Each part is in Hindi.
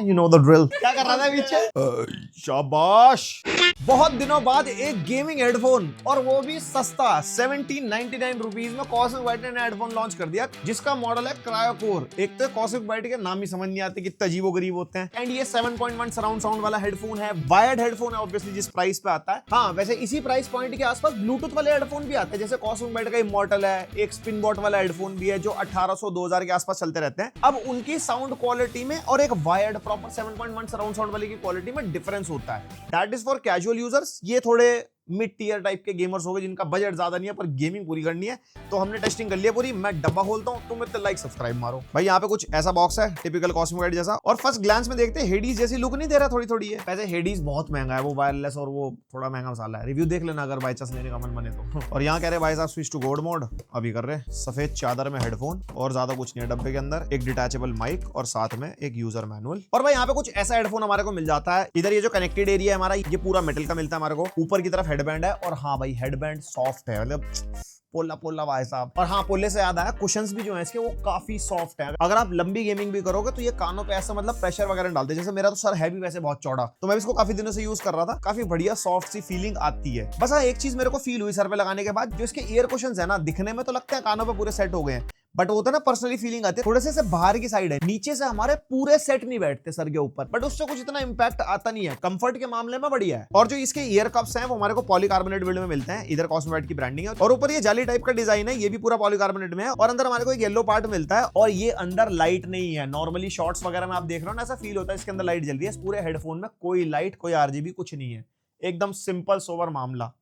You know the drill. क्या कर रहा था पीछे? शाबाश। बहुत दिनों बाद एक गेमिंग हेडफोन और वो भी सस्ता 1799 रुपीज में कॉस्मिक बाइट ने हेडफोन लॉन्च कर दिया जिसका मॉडल है क्रायोकोर। एक तो कॉस्मिक बाइट के नाम ही समझ नहीं आते कितने अजीबोगरीब होते हैं। एंड ये 7.1 सराउंड साउंड वाला हेडफोन है, वायर्ड हेडफोन है ऑब्वियसली जिस प्राइस पे आता है। हाँ वैसे इसी प्राइस पॉइंट के आसपास ब्लूटूथ वाले हेडफोन भी आते हैं, जैसे कॉस्मिक बाइट का इमॉर्टल है, एक स्पिन बॉट वाला हेडफोन भी है जो 1800-2000 के आसपास चलते रहते हैं। अब उनकी साउंड क्वालिटी में और एक वायर्ड प्रॉपर 7.1 सराउंड साउंड वाले की क्वालिटी में डिफरेंस होता है। That is for casual users. ये थोड़े मिड टियर टाइप के गेमर्स हो गए जिनका बजट ज्यादा नहीं है पर गेमिंग पूरी करनी है, तो हमने टेस्टिंग कर लिया पूरी। मैं डब्बा खोलता हूं, तुम इतना लाइक सब्सक्राइब मारो भाई। यहाँ पे कुछ ऐसा बॉक्स है टिपिकल कॉस्मिक बाइट जैसा, और फर्स्ट ग्लांस में देखते हैं हेडीज जैसी लुक नहीं दे रहा, थोड़ी थोड़ी है। वैसे हेडीज बहुत महंगा है, वो वायरलेस और वो थोड़ा महंगा मसाला है। रिव्यू देख लेना अगर बाई चांस लेने का मन बने तो। और यहाँ कह रहे भाई साहब स्विच टू गोल्ड मोड अभी कर रहे। सफेद चादर में हेडफोन और ज्यादा कुछ नहीं है डब्बे के अंदर, एक डिटैचेबल माइक और साथ में एक यूजर मैनुअल। और भाई यहाँ पे कुछ ऐसा हेडफोन हमारे को मिल जाता है। इधर ये जो कनेक्टेड एरिया है हमारा, ये पूरा मेटल का मिलता है हमारे को। ऊपर की तरफ हेडबैंड है और हाँ भाई हेडबैंड सॉफ्ट है, मतलब पोला पोला भाई साहब। और हाँ पोले से याद आया, कुशन्स भी जो है इसके वो काफी सॉफ्ट है। अगर आप लंबी गेमिंग भी करोगे तो ये कानों पे ऐसा मतलब प्रेशर वगैरह डालते हैं। जैसे मेरा तो सर है भी वैसे बहुत चौड़ा, तो मैं इसको काफी दिनों से यूज कर रहा था, काफी बढ़िया सॉफ्ट सी फीलिंग आती है। बस हाँ एक चीज मेरे को फील हुई सर पे लगाने के बाद, जो इसके ईयर कुशन्स है ना, दिखने में तो लगता है कानों पे पूरे सेट हो गए हैं, बट होता है ना पर्सनली फीलिंग आती है थोड़े से बाहर की साइड है, नीचे से हमारे पूरे सेट नहीं बैठते सर के ऊपर, बट उससे कुछ इतना इंपैक्ट आता नहीं है। कंफर्ट के मामले में बढ़िया है। और जो इसके ईयर कप्स हैं वो हमारे को पॉलीकार्बोनेट बिल्ड में मिलते हैं। इधर कॉस्मिक बाइट की ब्रांडिंग है और ऊपर ये जाली टाइप का डिजाइन है, ये भी पूरा पॉलीकार्बोनेट में है। और अंदर हमारे को एक येलो पार्ट मिलता है और ये अंदर लाइट नहीं है। नॉर्मली शॉर्ट्स वगैरह में आप देख रहे हो ना, ऐसा फील होता है इसके अंदर लाइट जल रही है। इस पूरे हेडफोन में कोई लाइट, कोई आरजीबी कुछ नहीं है, एकदम सिंपल सोबर मामला।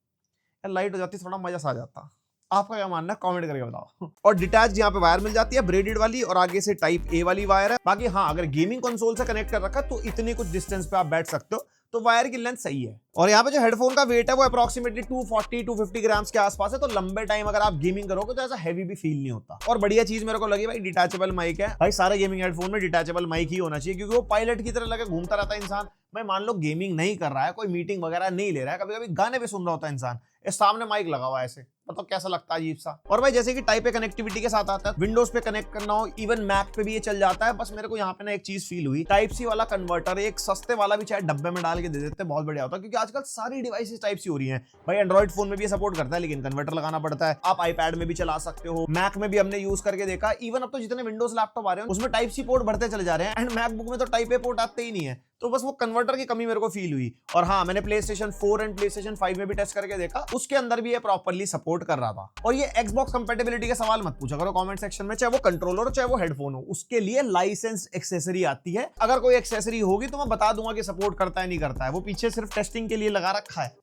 लाइट हो जाती थोड़ा मजा सा आ जाता। आपका क्या मानना है कमेंट करके बताओ। और डिटैच यहाँ पे वायर मिल जाती है ब्रेडेड वाली, और आगे से टाइप ए वाली वायर है। बाकी हाँ अगर गेमिंग कंसोल से कनेक्ट कर रखा तो इतनी कुछ डिस्टेंस पे आप बैठ सकते हो, तो वायर की लेंथ सही है। और यहाँ पे जो हेडफोन का वेट है वो अप्रोक्सीमेटली 240-250 ग्राम्स के आसपास है, तो लंबे टाइम अगर आप गेमिंग करोगे तो ऐसा हैवी भी फील नहीं होता। और बढ़िया चीज मेरे को लगी भाई डिटैचेबल माइक है। भाई सारे गेमिंग हेडफोन में डिटैचेबल माइक ही होना चाहिए, क्योंकि वो पायलट की तरह लगे घूमता रहता है इंसान। मैं मान लो गेमिंग नहीं कर रहा है, कोई मीटिंग वगैरह नहीं ले रहा है, कभी कभी गाने भी सुन रहा होता है इंसान, इस सामने माइक लगा हुआ है ऐसे, मतलब कैसा लगता है अजीब सा। और भाई जैसे कि टाइप ए कनेक्टिविटी के साथ आता है, विंडोज पे कनेक्ट करना हो, इवन मैक पे भी ये चल जाता है। बस मेरे को यहाँ पे ना एक चीज फील हुई, टाइप सी वाला कन्वर्टर एक सस्ते वाला भी चाहे डब्बे में डाल के दे देते बहुत बढ़िया होता, क्योंकि आजकल सारी डिवाइसेस टाइप सी हो रही हैं। भाई एंड्रॉइड फोन में भी सपोर्ट करता है लेकिन कन्वर्टर लगाना पड़ता है। आप आईपैड में भी चला सकते हो, मैक में भी हमने यूज करके देखा। इवन अब तो जितने विंडोज लैपटॉप आ रहे हैं उसमें टाइप सी पोर्ट बढ़ते चले जा रहे हैं, एंड मैकबुक में तो टाइप ए पोर्ट आते ही नहीं है, तो बस वो कन्वर्टर की कमी मेरे को फील हुई। और हाँ मैंने PlayStation 4 एंड PlayStation 5 में भी टेस्ट करके देखा, उसके अंदर भी ये प्रॉपर्ली सपोर्ट कर रहा था। और ये Xbox कंपैटिबिलिटी का सवाल मत पूछा करो कमेंट सेक्शन में, चाहे वो कंट्रोलर हो चाहे वो हेडफोन हो, उसके लिए लाइसेंस एक्सेसरी आती है। अगर कोई एक्सेसरी होगी तो मैं बता दूंगा कि सपोर्ट करता है नहीं करता है, वो पीछे सिर्फ टेस्टिंग के लिए लगा रखा है,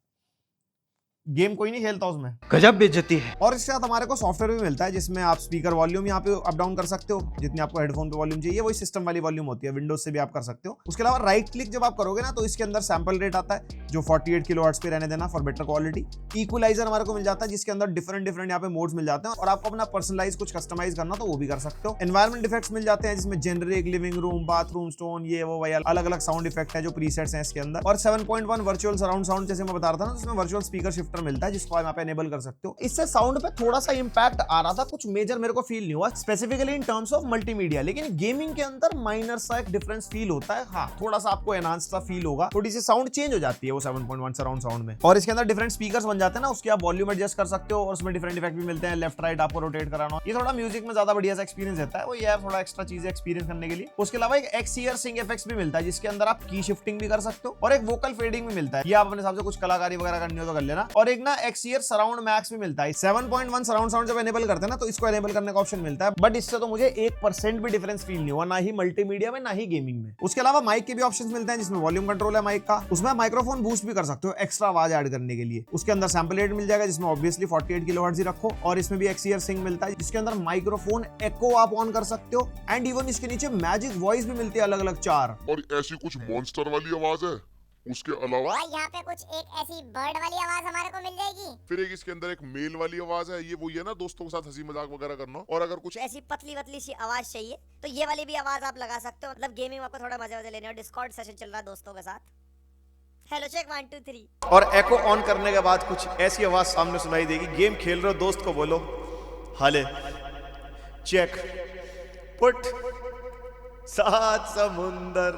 गेम कोई नहीं खेलता उसमें। गजब बेइज्जती है। और इसके साथ हमारे को सॉफ्टवेयर भी मिलता है जिसमें आप स्पीकर वॉल्यूम यहाँ पे अप डाउन कर सकते हो, जितनी आपको हेडफोन पे वॉल्यूम चाहिए वही सिस्टम वाली वॉल्यूम होती है, विंडोज से भी आप कर सकते हो। उसके अलावा राइट क्लिक जब आप करोगे ना तो इसके अंदर सैंपल रेट आता है जो 48 किलोहर्ट्ज पे रहने देना फॉर बेटर क्वालिटी। इक्वलाइजर हमारे को मिल जाता है जिसके अंदर डिफरेंट यहाँ पे मोड्स मिल जाते हैं, और आपको अपना पर्सनलाइज कुछ कस्टमाइज करना तो वो भी कर सकते हो। एनवायरमेंट इफेक्ट्स मिल जाते हैं जिसमें generic, living room, bathroom stone, ये वो अलग अलग साउंड इफेक्ट है जो प्रीसेट्स हैं इसके अंदर। और 7.1 वर्चुअल सराउंड साउंड जैसे मैं बता रहा था ना, उसमें वर्चुअल स्पीकर शिफ्टर मिलता है जिसको आप एनेबल कर सकते हो। इससे साउंड पे थोड़ा सा इंपैक्ट आ रहा था, कुछ मेजर मेरे को फील नहीं हुआ specifically in terms of multimedia, लेकिन गेमिंग के अंदर माइनर सा एक डिफरेंस फील होता है। हाँ थोड़ा सा आपको एनहांस सा फील होगा, थोड़ी सी साउंड चेंज हो जाती है वो 7.1 सराउंड साउंड में। और इसके अंदर डिफरेंट स्पीकर्स बन जाते हैं ना, उसके आप वॉल्यूम एडजस्ट कर सकते हो, और उसमें डिफरेंट इफेक्ट भी मिलते हैं, लेफ्ट राइट आपको रोटेट कराना। ये थोड़ा म्यूजिक में ज्यादा बढ़िया सा एक्सपीरियंस देता है, वो ये थोड़ा एक्स्ट्रा चीजें एक्सपीरियंस करने के लिए। उसके अलावा एक XER सिंक इफेक्ट्स भी मिलता है जिसके अंदर आप की शिफ्टिंग भी कर सकते हो, और एक वोकल फेडिंग भी मिलता है, ये आप अपने हिसाब से कुछ कलाकारी वगैरह करनी हो तो कर लेना। और एक ना XER सराउंड मैक्स भी मिलता है। 7.1 सराउंड साउंड जब एनेबल करते हैं ना तो इसको एनेबल करने का ऑप्शन मिलता है, बट इससे तो मुझे 1% भी डिफरेंस फील नहीं हुआ, ना ही मल्टीमीडिया में ना ही गेमिंग में। उसके अलावा माइक के भी ऑप्शंस मिलते हैं जिसमें वॉल्यूम कंट्रोल है माइक का, उसमें माइक्रोफोन बूस्ट भी कर सकते हो एक्स्ट्रा आवाज ऐड करने के लिए। उसके अंदर सैंपल रेट मिल जाएगा जिसमें ऑब्वियसली 48 किलोहर्ट्ज ही रखो, और इसमें भी XER सिंक मिलता है जिसके अंदर माइक्रोफोन एको आप ऑन कर सकते हो, एंड इवन इसके नीचे मैजिक वॉइस भी मिलती है अलग अलग 4। और ऐसी कुछ मॉन्स्टर वाली आवाज है, उसके अलावा यहाँ पे कुछ एक ऐसी बर्ड वाली आवाज हमारे को मिल जाएगी। फिर एक इसके अंदर एक मेल वाली आवाज है, ये वही है ना दोस्तों के साथ हंसी मजाक वगैरह करना। और अगर कुछ ऐसी पतली पतली सी आवाज चाहिए तो ये वाली भी आवाज आप लगा सकते हो, मतलब गेमिंग में आपको थोड़ा मजे लेने, और डिस्कॉर्ड सेशन चल रहा है दोस्तों के साथ। Hello check 1 2 3। और एको ऑन करने के बाद कुछ ऐसी आवाज सामने सुनाई देगी, गेम खेल रहे हो दोस्त को बोलो हाले चेक पुट 7 समुंदर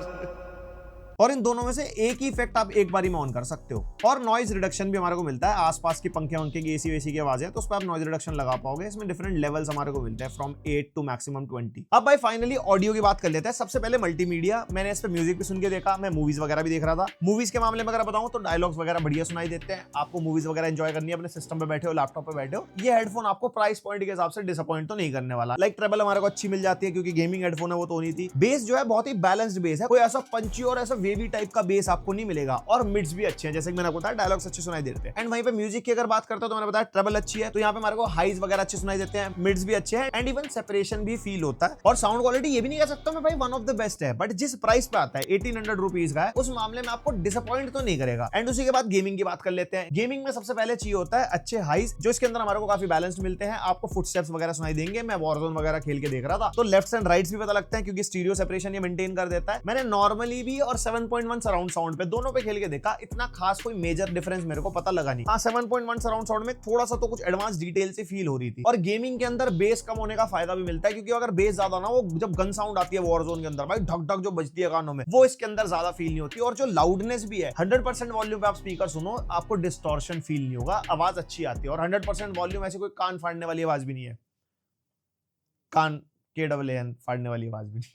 और इन दोनों में से एक ही इफेक्ट आप एक बारी में ऑन कर सकते हो। और नॉइज रिडक्शन भी हमारे को मिलता है, आसपास की पंखे वंखे की एसी वेसी की आवाजें, तो उस पर आप नॉइज रिडक्शन लगा पाओगे। इसमें डिफरेंट लेवल्स हमारे को मिलते हैं फ्रॉम 8 टू मैक्सिमम 20। अब भाई फाइनली ऑडियो की बात कर लेते हैं। सबसे पहले मल्टीमीडिया, मैंने इस पे म्यूजिक भी सुन के देखा, मैं मूवीज वगैरह भी देख रहा था। मूवीज के मामले में अगर बताऊं तो डायलॉग्स वगैरह बढ़िया सुनाई देते हैं। आपको मूवीज वगैरह एंजॉय करनी है, अपने सिस्टम पे बैठे हो, लैपटॉप पे बैठे हो, ये हेडफोन आपको प्राइस पॉइंट के हिसाब से डिसअपॉइंट तो नहीं करने वाला। लाइक ट्रेबल हमारे को अच्छी मिल जाती है क्योंकि गेमिंग हेडफोन है, वो तो नहीं थी। बेस जो है बहुत ही बैलेंस्ड बेस है, कोई ऐसा पंची और ऐसा वेवी टाइप का बेस आपको नहीं मिलेगा। और मिड्स भी अच्छे हैं, जैसे कि मैंने बताया डायलॉग्स अच्छे सुनाई देते हैं। एंड वहीं पे म्यूजिक की अगर बात करते हो तो मैंने बताया ट्रेबल अच्छी है, तो यहाँ पे हमारे को हाइज वगैरह अच्छे सुनाई देते हैं, मिड्स भी अच्छे हैं, एंड इवन सेपरेशन भी फील होता है। और साउंड क्वालिटी ये भी नहीं कह सकता मैं भाई वन ऑफ द बेस्ट है, बट जिस प्राइस पे आता है 1800 रुपीज का है, उस मामले में आपको डिसअपॉइंट तो नहीं करेगा। एंड उसी के बाद गेमिंग की बात कर लेते हैं। गेमिंग में सबसे पहले चाहिए होता है अच्छे हाइज, जो इसके अंदर हमारे को काफी बैलेंस्ड मिलते हैं। आपको फुटस्टेप्स वगैरह सुनाई देंगे। मैं वॉरजोन वगैरह खेल के देख रहा था तो लेफ्ट एंड राइट्स भी पता लगता है क्योंकि स्टीरियो सेपरेशन ये मेंटेन कर देता है। मैंने नॉर्मली भी और 7.1 सराउंड साउंड पे दोनों पे खेल के देखा, इतना खास कोई मेजर डिफरेंस मेरे को पता लगा नहीं। हाँ 7.1 सराउंड साउंड में थोड़ा सा तो कुछ एडवांस डिटेल से फील हो रही थी। और गेमिंग के अंदर बेस कम होने का फायदा भी मिलता है, क्योंकि अगर बेस ज्यादा ना, वो जब गन साउंड आती है वॉरजोन के अंदर भाई ढक ढक जो बजती है कानों में, वो इसके अंदर ज्यादा फील नहीं होती। और जो लाउडनेस भी है 100% वॉल्यूम पे आप स्पीकर सुनो, आपको डिस्टॉर्शन फील नहीं होगा, आवाज अच्छी आती है। और 100% वॉल्यूम ऐसी कोई कान फाड़ने वाली आवाज भी नहीं है, कान KAAN फाड़ने वाली आवाज भी नहीं।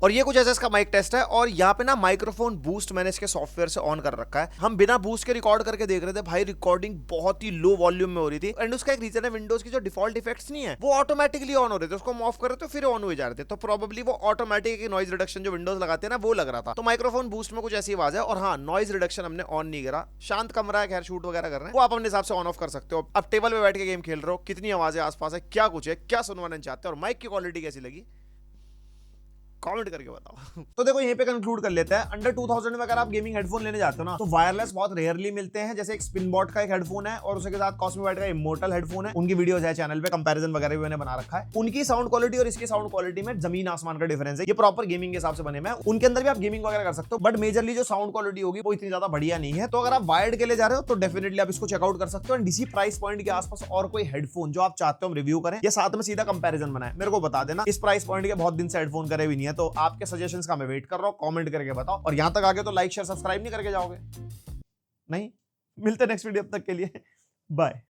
और ये कुछ ऐसा इसका माइक टेस्ट है। और यहाँ पे ना माइक्रोफोन बूस्ट मैंने इसके सॉफ्टवेयर से ऑन कर रखा है। हम बिना बूस्ट के रिकॉर्ड करके देख रहे थे भाई, रिकॉर्डिंग बहुत ही लो वॉल्यूम में हो रही थी। एंड उसका एक रीजन है, विंडोज की जो डिफॉल्ट इफेक्ट्स नहीं है वो ऑटोमेटिकली ऑन हो रहे थे, उसको हम ऑफ कर रहे थे फिर ऑन हो जा रहे थे, तो प्रोबेबली वो ऑटोमेटिक नॉइज रिडक्शन जो विंडोज लगाते हैं ना वो लग रहा था। तो माइक्रोफोन बूस्ट में कुछ ऐसी आवाज है। और हाँ, नॉइज रिडक्शन हमने ऑन नहीं करा, शांत कमरा है, खैर शूट वगैरह कर रहे हैं, वो आप अपने हिसाब से ऑन ऑफ कर सकते हो। अब टेबल पे बैठ के गेम खेल रहे हो, कितनी आवाज है आसपास है, क्या कुछ है, क्या सुनवाना चाहते हो, और माइक की क्वालिटी कैसी लगी कमेंट करके बताओ। तो देखो यहीं पे कंक्लूड कर लेते हैं। अंडर 2000 में अगर आप गेमिंग हेडफोन लेने जाते हो ना, तो वायरलेस बहुत रेयरली मिलते हैं। जैसे एक स्पिनबॉट का एक हेडफोन है और उसके साथ कॉस्मो वाइट का इमोर्टल हेडफोन है। उनकी वीडियोस है चैनल पे, कंपैरिजन वगैरह भी मैंने बना रखा है। उनकी साउंड क्वालिटी और इसकी साउंड क्वालिटी में जमीन आसमान का डिफरेंस है। ये प्रॉपर गेमिंग के हिसाब से बने हुए हैं, उनके अंदर भी आप गेमिंग वगैरह कर सकते हो, बट मेजरली जो साउंड क्वालिटी होगी वो इतनी ज्यादा बढ़िया नहीं है। तो अगर आप वायर्ड के लिए जा रहे हो तो डेफिनेटली आप इसको चेकआउट कर सकते हो। एंड इसी प्राइस पॉइंट के आसपास और कोई हेडफोन जो आप चाहते हो हम रिव्यू करें या साथ में सीधा कंपैरिजन बनाए, मेरे को बता देना। इस प्राइस पॉइंट के बहुत दिन से हेडफोन करे भी नहीं है, तो आपके सजेशंस का मैं वेट कर रहा हूं, कमेंट करके बताओ। और यहां तक आगे तो लाइक शेयर सब्सक्राइब नहीं करके जाओगे। नहीं, मिलते नेक्स्ट वीडियो, अब तक के लिए बाय।